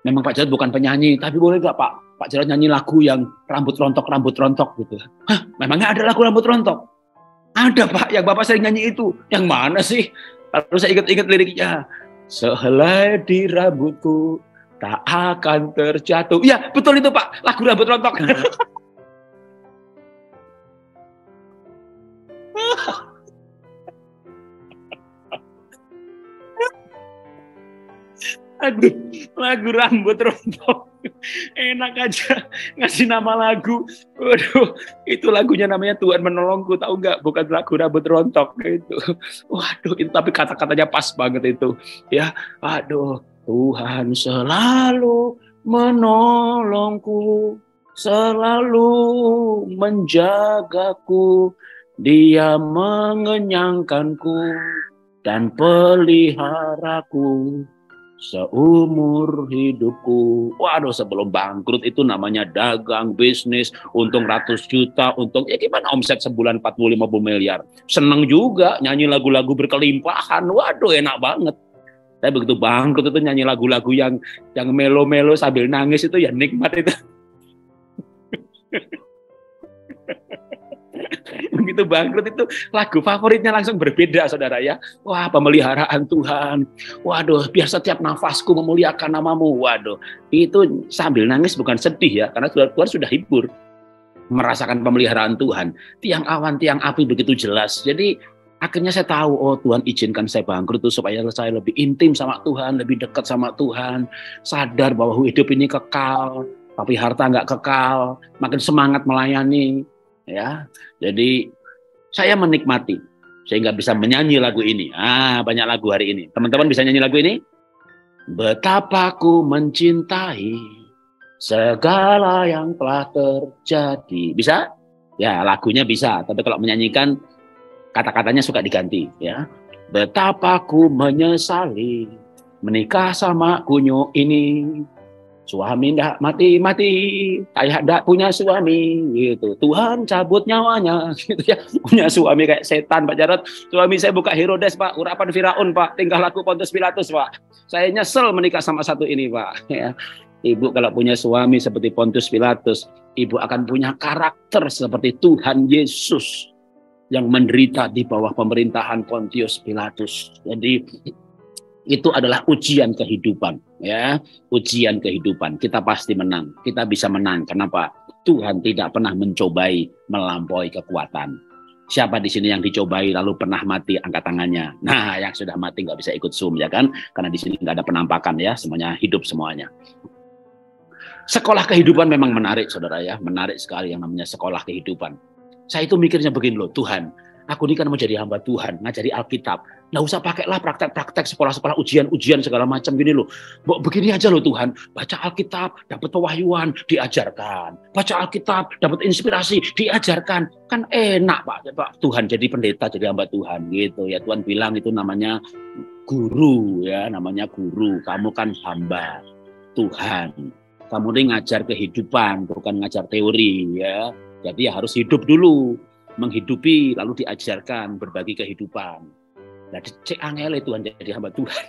memang Pak Jarod bukan penyanyi, tapi boleh gak Pak Jarod nyanyi lagu yang rambut rontok gitu. Hah, memangnya ada lagu rambut rontok? Ada Pak, yang Bapak sering nyanyi itu. Yang mana sih? Lalu saya ingat liriknya. Sehelai di rambutku tak akan terjatuh. Iya, betul itu Pak. Lagu rambut rontok. Aduh, lagu rambut rontok. Enak aja ngasih nama lagu. Waduh, itu lagunya namanya Tuhan Menolongku. Tahu nggak? Bukan lagu rambut rontok itu. Waduh, itu tapi kata-katanya pas banget itu. Ya, aduh. Tuhan selalu menolongku, selalu menjagaku, Dia mengenyangkanku dan peliharaku seumur hidupku. Waduh, sebelum bangkrut itu namanya dagang, bisnis, untung ratus juta, untung ya gimana omset sebulan 40-50 miliar. Seneng juga nyanyi lagu-lagu berkelimpahan. Waduh, enak banget. Saya begitu bangkrut itu nyanyi lagu-lagu yang melo-melo sambil nangis itu ya nikmat itu. Begitu bangkrut itu lagu favoritnya langsung berbeda Saudara ya. Wah, pemeliharaan Tuhan. Waduh, biar setiap nafasku memuliakan namamu. Waduh, itu sambil nangis bukan sedih ya, karena Tuhan sudah hibur. Merasakan pemeliharaan Tuhan. Tiang awan, tiang api begitu jelas. Jadi akhirnya saya tahu, oh Tuhan izinkan saya bangkrut itu supaya saya lebih intim sama Tuhan, lebih dekat sama Tuhan, sadar bahwa hidup ini kekal, tapi harta nggak kekal, makin semangat melayani, ya. Jadi saya menikmati sehingga bisa menyanyi lagu ini. Banyak lagu hari ini. Teman-teman bisa nyanyi lagu ini? Betapa ku mencintai segala yang telah terjadi. Bisa? Ya, lagunya bisa. Tapi kalau menyanyikan, kata-katanya suka diganti. Ya. Betapa ku menyesali menikah sama kunyo ini. Suami ndak mati-mati, kayak ndak punya suami gitu. Tuhan cabut nyawanya gitu ya. Punya suami kayak setan Pak Jarod. Suami saya buka Herodes Pak, urapan Firaun Pak, tingkah laku Pontius Pilatus Pak. Saya nyesel menikah sama satu ini Pak. Ya. Ibu kalau punya suami seperti Pontius Pilatus, ibu akan punya karakter seperti Tuhan Yesus yang menderita di bawah pemerintahan Pontius Pilatus. Jadi itu adalah ujian kehidupan, ya, ujian kehidupan. Kita pasti menang, kita bisa menang. Kenapa? Tuhan tidak pernah mencobai melampaui kekuatan. Siapa di sini yang dicobai lalu pernah mati, angkat tangannya. Nah, yang sudah mati nggak bisa ikut Zoom, ya kan? Karena di sini nggak ada penampakan, ya, semuanya hidup semuanya. Sekolah kehidupan memang menarik, saudara ya, menarik sekali yang namanya sekolah kehidupan. Saya itu mikirnya begini loh, Tuhan, aku ini kan mau jadi hamba Tuhan, ngajari Alkitab. Nggak usah pakailah praktek-praktek sekolah-sekolah ujian-ujian segala macam gini loh. Begini aja loh Tuhan, baca Alkitab, dapat pewahyuan, diajarkan. Baca Alkitab, dapat inspirasi, diajarkan. Kan enak Pak Tuhan jadi pendeta, jadi hamba Tuhan gitu ya. Tuhan bilang itu namanya guru ya, namanya guru. Kamu kan hamba Tuhan. Kamu ini ngajar kehidupan, bukan ngajar teori ya. Jadi ya harus hidup dulu, menghidupi lalu diajarkan berbagi kehidupan. Nah, cek angel Tuhan jadi hamba Tuhan.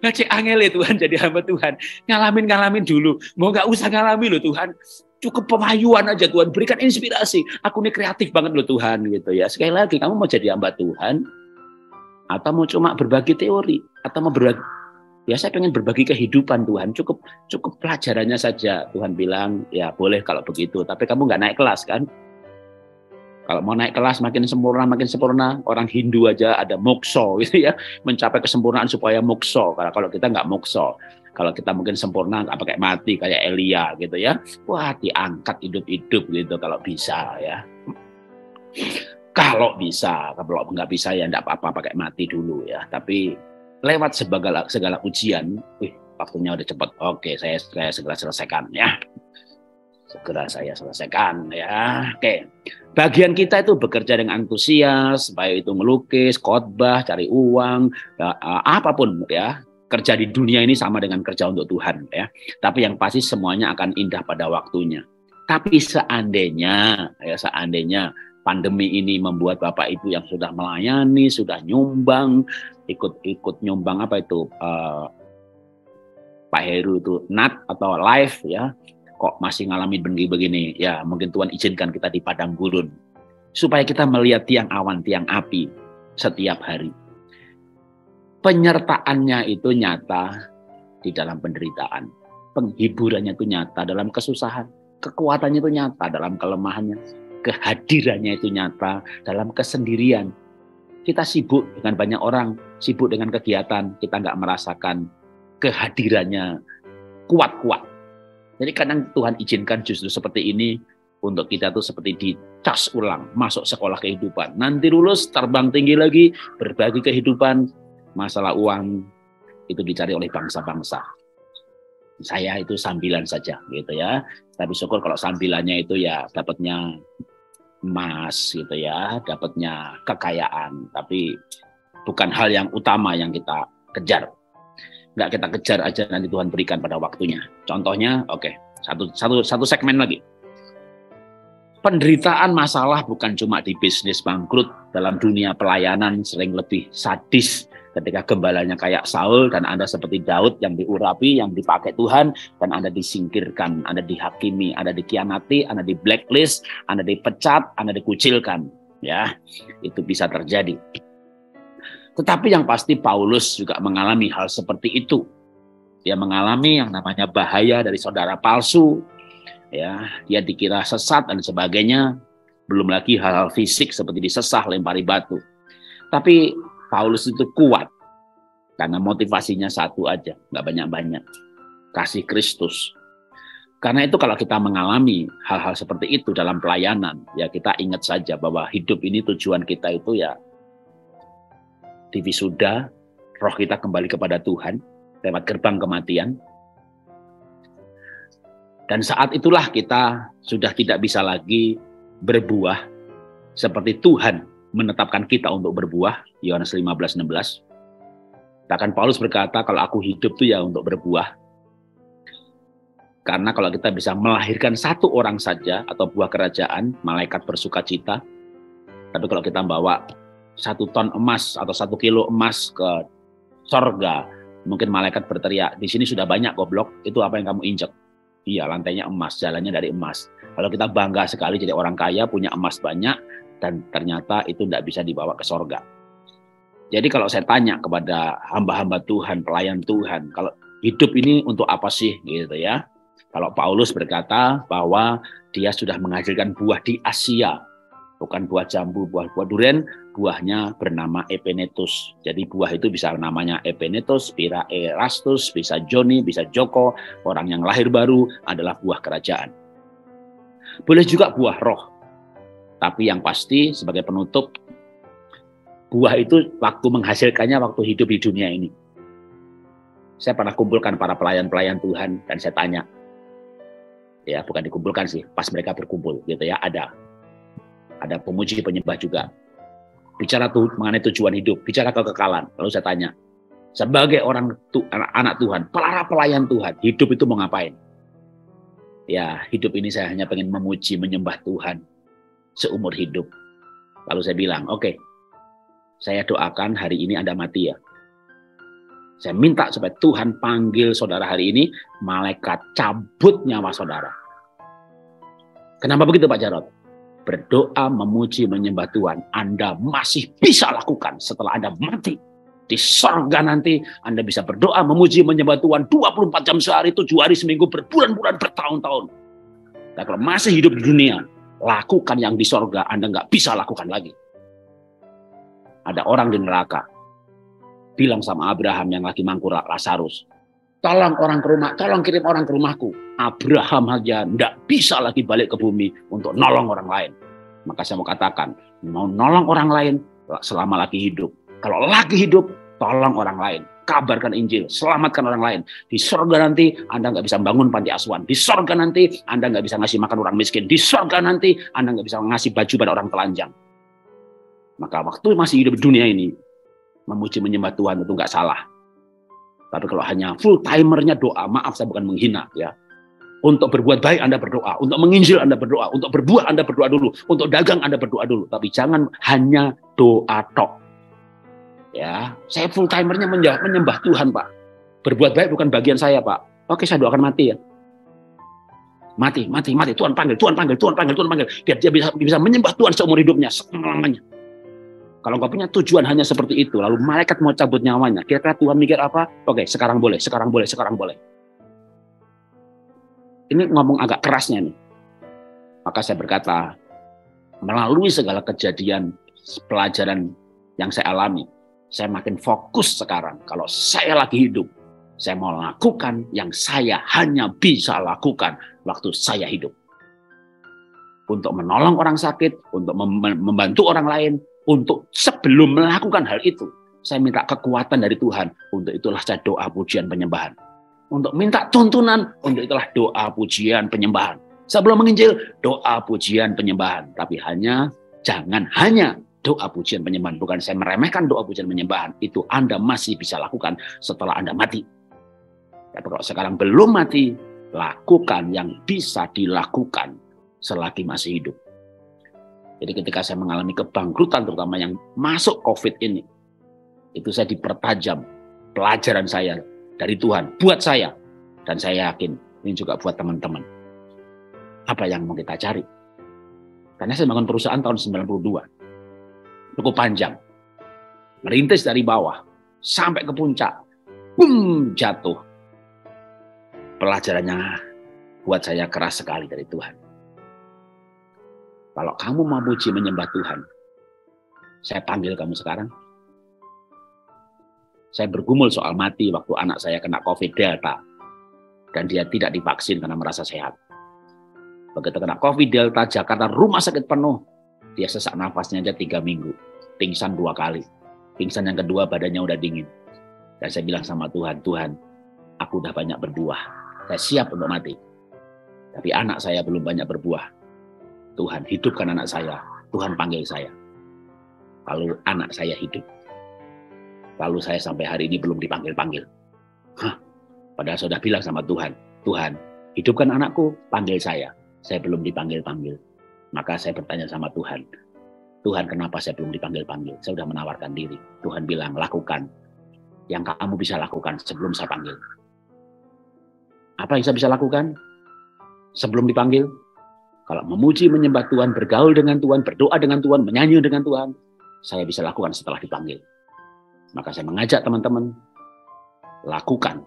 Nah, cek angel Tuhan jadi hamba Tuhan. Ngalamin dulu. Mau nggak usah ngalamin loh Tuhan. Cukup pewahyuan aja Tuhan. Berikan inspirasi. Aku ini kreatif banget loh Tuhan gitu ya. Sekali lagi, kamu mau jadi hamba Tuhan atau mau cuma berbagi teori atau mau berbagi? Ya saya pengen berbagi kehidupan Tuhan. Cukup pelajarannya saja. Tuhan bilang ya boleh kalau begitu. Tapi kamu nggak naik kelas kan? Kalau mau naik kelas makin sempurna, orang Hindu aja ada mokso gitu ya, mencapai kesempurnaan supaya mokso. Kalau kita nggak mokso, kalau kita mungkin sempurna nggak pakai mati kayak Elia gitu ya, wah diangkat hidup-hidup gitu kalau bisa ya. Kalau bisa, kalau nggak bisa ya nggak apa-apa pakai mati dulu ya. Tapi lewat segala ujian, waktunya udah cepat. Oke, saya segera selesaikan ya. Segera saya selesaikan ya. Oke. Bagian kita itu bekerja dengan antusias, baik itu melukis, khotbah, cari uang, apapun ya. Kerja di dunia ini sama dengan kerja untuk Tuhan ya. Tapi yang pasti semuanya akan indah pada waktunya. Tapi seandainya pandemi ini membuat Bapak Ibu yang sudah melayani, sudah nyumbang, ikut nyumbang apa itu Pak Heru itu nat atau live ya. Kok masih ngalamin begini, ya mungkin Tuhan izinkan kita di padang gurun supaya kita melihat tiang awan, tiang api setiap hari. Penyertaannya itu nyata di dalam penderitaan, penghiburannya itu nyata dalam kesusahan, kekuatannya itu nyata dalam kelemahannya, kehadirannya itu nyata dalam kesendirian. Kita sibuk dengan banyak orang, sibuk dengan kegiatan, kita nggak merasakan kehadirannya kuat-kuat. Jadi kadang Tuhan izinkan justru seperti ini untuk kita tuh seperti dicas ulang, masuk sekolah kehidupan. Nanti lulus, terbang tinggi lagi, berbagi kehidupan, masalah uang itu dicari oleh bangsa-bangsa. Saya itu sambilan saja gitu ya. Tapi syukur kalau sambilannya itu ya dapatnya emas gitu ya, dapatnya kekayaan. Tapi bukan hal yang utama yang kita kejar. Nggak kita kejar aja, nanti Tuhan berikan pada waktunya. Contohnya, oke, satu segmen lagi. Penderitaan masalah bukan cuma di bisnis bangkrut, dalam dunia pelayanan sering lebih sadis ketika gembalanya kayak Saul dan Anda seperti Daud yang diurapi, yang dipakai Tuhan, dan Anda disingkirkan, Anda dihakimi, Anda dikhianati, Anda di blacklist, Anda dipecat, Anda dikucilkan. Ya, itu bisa terjadi. Tetapi yang pasti Paulus juga mengalami hal seperti itu. Dia mengalami yang namanya bahaya dari saudara palsu. Ya, dia dikira sesat dan sebagainya. Belum lagi hal-hal fisik seperti disesah, lempari batu. Tapi Paulus itu kuat. Karena motivasinya satu aja, nggak banyak-banyak. Kasih Kristus. Karena itu kalau kita mengalami hal-hal seperti itu dalam pelayanan, ya kita ingat saja bahwa hidup ini tujuan kita itu ya di wisuda, roh kita kembali kepada Tuhan lewat gerbang kematian. Dan saat itulah kita sudah tidak bisa lagi berbuah seperti Tuhan menetapkan kita untuk berbuah. Yohanes 15:16. Bahkan Paulus berkata, kalau aku hidup tuh ya untuk berbuah. Karena kalau kita bisa melahirkan satu orang saja atau buah kerajaan, malaikat bersuka cita. Tapi kalau kita bawa 1 ton emas atau 1 kilo emas ke sorga, mungkin malaikat berteriak, di sini sudah banyak goblok, itu apa yang kamu injek? Iya, lantainya emas, jalannya dari emas. Kalau kita bangga sekali jadi orang kaya, punya emas banyak, dan ternyata itu tidak bisa dibawa ke sorga. Jadi kalau saya tanya kepada hamba-hamba Tuhan, pelayan Tuhan, kalau hidup ini untuk apa sih gitu ya? Kalau Paulus berkata bahwa dia sudah menghasilkan buah di Asia, bukan buah jambu, buah durian, buahnya bernama Epenetus. Jadi buah itu bisa namanya Epenetus, Pira Erastus, bisa Joni, bisa Joko. Orang yang lahir baru adalah buah kerajaan. Boleh juga buah roh. Tapi yang pasti sebagai penutup, buah itu waktu menghasilkannya waktu hidup di dunia ini. Saya pernah kumpulkan para pelayan-pelayan Tuhan dan saya tanya, ya bukan dikumpulkan sih, pas mereka berkumpul gitu ya, ada pemuji penyembah juga. Bicara mengenai tujuan hidup, bicara kekekalan. Lalu saya tanya, sebagai anak Tuhan, para pelayan Tuhan, hidup itu mau ngapain? Ya, hidup ini saya hanya pengen memuji, menyembah Tuhan seumur hidup. Lalu saya bilang, oke, saya doakan hari ini Anda mati ya. Saya minta supaya Tuhan panggil saudara hari ini, malaikat cabut nyawa saudara. Kenapa begitu Pak Jarod? Berdoa, memuji, menyembah Tuhan, Anda masih bisa lakukan setelah Anda mati. Di sorga nanti Anda bisa berdoa, memuji, menyembah Tuhan 24 jam sehari, 7 hari seminggu, berbulan-bulan, bertahun-tahun. Nah, kalau masih hidup di dunia, lakukan yang di sorga Anda nggak bisa lakukan lagi. Ada orang di neraka bilang sama Abraham yang lagi mangkur Lazarus, tolong kirim orang ke rumahku. Abraham aja nggak bisa lagi balik ke bumi untuk nolong orang lain. Maka saya mau katakan, mau nolong orang lain selama lagi hidup. Kalau lagi hidup, tolong orang lain. Kabarkan Injil, selamatkan orang lain. Di sorga nanti Anda nggak bisa bangun panti asuhan. Di sorga nanti Anda nggak bisa ngasih makan orang miskin. Di sorga nanti Anda nggak bisa ngasih baju pada orang telanjang. Maka waktu masih hidup di dunia ini, memuji menyembah Tuhan itu nggak salah. Tapi kalau hanya full timernya doa, maaf saya bukan menghina ya. Untuk berbuat baik Anda berdoa, untuk menginjil Anda berdoa, untuk berbuah Anda berdoa dulu, untuk dagang Anda berdoa dulu. Tapi jangan hanya doa tok. Ya, saya full timernya menyembah Tuhan Pak. Berbuat baik bukan bagian saya Pak. Oke, saya doakan mati ya. Mati. Tuhan panggil. Biar dia bisa menyembah Tuhan seumur hidupnya, selamanya. Kalau nggak punya tujuan hanya seperti itu, lalu malaikat mau cabut nyawanya, kira-kira Tuhan mikir apa? Oke, sekarang boleh. Ini ngomong agak kerasnya nih. Maka saya berkata, melalui segala kejadian, pelajaran yang saya alami, saya makin fokus sekarang. Kalau saya lagi hidup, saya mau lakukan yang saya hanya bisa lakukan waktu saya hidup. Untuk menolong orang sakit, untuk membantu orang lain, untuk sebelum melakukan hal itu, saya minta kekuatan dari Tuhan. Untuk itulah saya doa, pujian, penyembahan. Untuk minta tuntunan, untuk itulah doa, pujian, penyembahan. Sebelum menginjil, doa, pujian, penyembahan. Tapi jangan hanya doa, pujian, penyembahan. Bukan saya meremehkan doa, pujian, penyembahan. Itu Anda masih bisa lakukan setelah Anda mati. Tapi kalau sekarang belum mati, lakukan yang bisa dilakukan selagi masih hidup. Jadi ketika saya mengalami kebangkrutan, terutama yang masuk COVID ini, itu saya dipertajam pelajaran saya dari Tuhan, buat saya. Dan saya yakin ini juga buat teman-teman. Apa yang mau kita cari? Karena saya bangun perusahaan tahun 92. Cukup panjang. Merintis dari bawah, sampai ke puncak. Jatuh. Pelajarannya buat saya keras sekali dari Tuhan. Kalau kamu mau puji menyembah Tuhan, saya panggil kamu sekarang. Saya bergumul soal mati waktu anak saya kena COVID Delta. dan dia tidak divaksin karena merasa sehat. Begitu kena COVID Delta Jakarta, rumah sakit penuh, dia sesak nafasnya aja 3 minggu, pingsan 2 kali. Pingsan yang kedua badannya udah dingin. Dan saya bilang sama Tuhan, Tuhan, aku udah banyak berbuah, saya siap untuk mati. Tapi anak saya belum banyak berbuah. Tuhan, hidupkan anak saya. Tuhan panggil saya. Lalu anak saya hidup. Lalu saya sampai hari ini belum dipanggil-panggil. Padahal saya sudah bilang sama Tuhan, Tuhan, hidupkan anakku, panggil saya. Saya belum dipanggil-panggil. Maka saya bertanya sama Tuhan, Tuhan, kenapa saya belum dipanggil-panggil? Saya sudah menawarkan diri. Tuhan bilang, lakukan yang kamu bisa lakukan sebelum saya panggil. Apa yang saya bisa lakukan sebelum dipanggil? Kalau memuji, menyembah Tuhan, bergaul dengan Tuhan, berdoa dengan Tuhan, menyanyi dengan Tuhan, saya bisa lakukan setelah dipanggil. Maka saya mengajak teman-teman, lakukan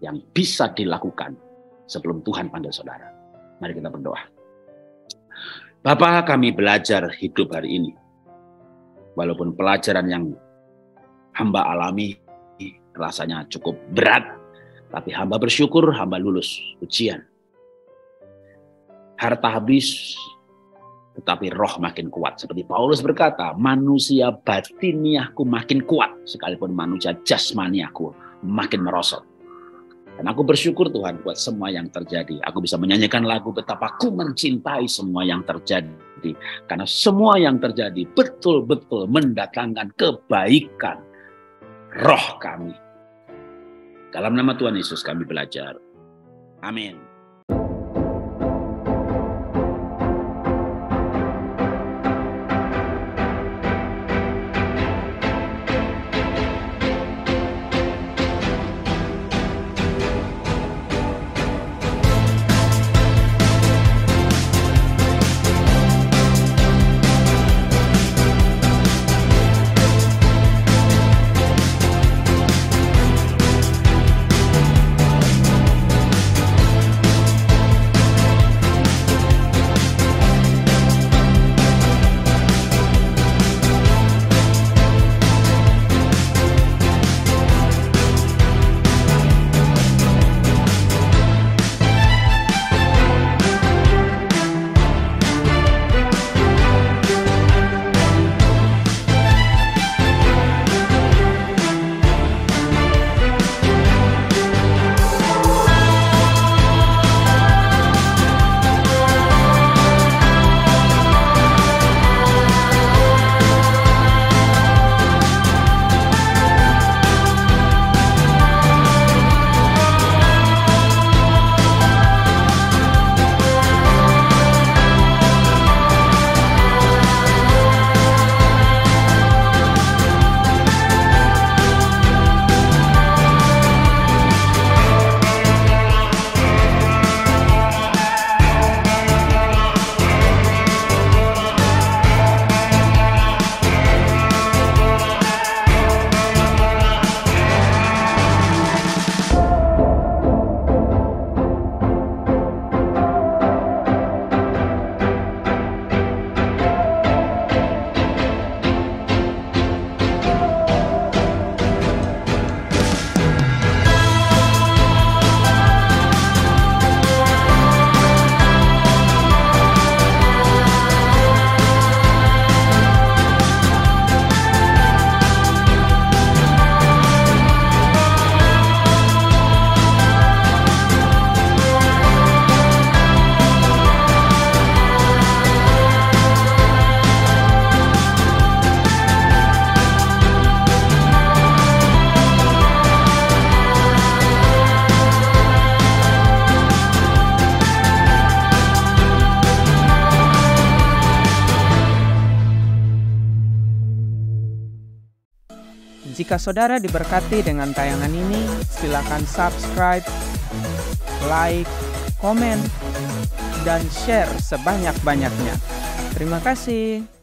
yang bisa dilakukan sebelum Tuhan panggil saudara. Mari kita berdoa. Bapa, kami belajar hidup hari ini. Walaupun pelajaran yang hamba alami rasanya cukup berat, tapi hamba bersyukur, hamba lulus ujian. Harta habis, tetapi roh makin kuat. Seperti Paulus berkata, manusia batiniahku makin kuat, sekalipun manusia jasmaniahku makin merosot. Dan aku bersyukur Tuhan buat semua yang terjadi. Aku bisa menyanyikan lagu betapa aku mencintai semua yang terjadi. Karena semua yang terjadi betul-betul mendatangkan kebaikan roh kami. Dalam nama Tuhan Yesus kami belajar. Amin. Jika saudara diberkati dengan tayangan ini, silakan subscribe, like, komen, dan share sebanyak-banyaknya. Terima kasih.